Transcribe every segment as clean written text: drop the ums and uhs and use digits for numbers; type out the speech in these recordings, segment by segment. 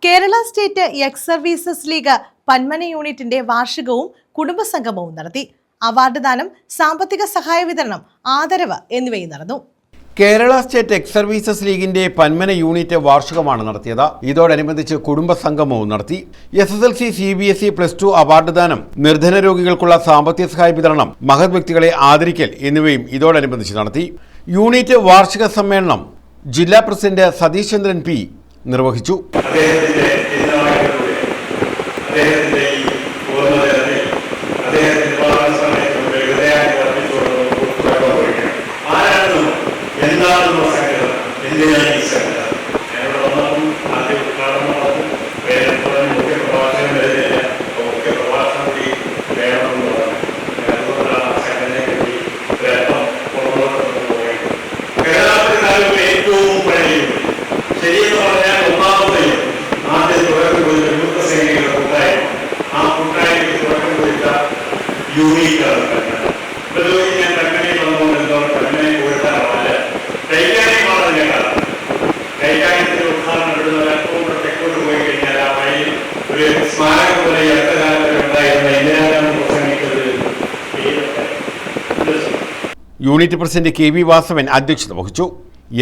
Kerala state X services league Panmana യൂണിറ്റിന്റെ വാർഷികവും കുടുംബസംഗമവും നടത്തി. Award ദാനം, സാമ്പത്തിക സഹായ വിതരണം, ആദരവ് എന്നിവയും നടന്നു. കേരള സ്റ്റേറ്റ് എക്സ് സർവീസസ് ലീഗിന്റെ പന്മന യൂണിറ്റ് വാർഷികമാണ് നടത്തിയത്. ഇതോടനുബന്ധിച്ച് കുടുംബസംഗമവും നടത്തി. SSLC, CBSE, +2 അവാർഡ് ദാനം, നിർധന രോഗികൾക്കുള്ള സാമ്പത്തിക സഹായ വിതരണം, മഹത് വ്യക്തികളെ ആദരിക്കൽ എന്നിവയും ഇതോടനുബന്ധിച്ച് നടത്തി. യൂണിറ്റ് വാർഷിക സമ്മേളനം ജില്ലാ പ്രസിഡന്റ് സതീഷ് ചന്ദ്രൻ P നിർവഹിച്ചു. യൂണിറ്റ് പ്രസിഡന്റ് KV വാസവൻ അധ്യക്ഷത വഹിച്ചു.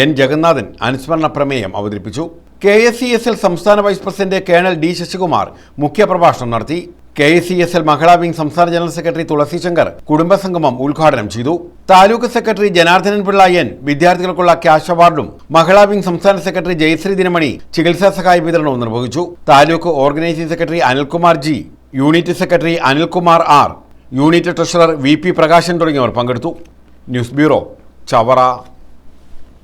N ജഗന്നാഥൻ അനുസ്മരണ പ്രമേയം അവതരിപ്പിച്ചു. KSESL സംസ്ഥാന vice president colonel D Sasikumar മുഖ്യപ്രഭാഷണം നടത്തി. KSESL മഹിളാ വിംഗ് സംസ്ഥാന ജനറൽ സെക്രട്ടറി തുളസി ശങ്കർ കുടുംബസംഗമം ഉദ്ഘാടനം ചെയ്തു. താലൂക്ക് സെക്രട്ടറി ജനാർദ്ദനൻ പിള്ള N വിദ്യാർത്ഥികൾക്കുള്ള ക്യാഷ് അവാർഡും, മഹിളാ വിംഗ് സംസ്ഥാന സെക്രട്ടറി ജയശ്രീ ദിനമണി ചികിത്സാ സഹായ വിതരണവും നിർവഹിച്ചു. Taluk organising secretary Anilkumar G, unit secretary Anilkumar R, unit treasurer VP Prakashan തുടങ്ങിയവർ പങ്കെടുത്തു. News bureau, Chavara.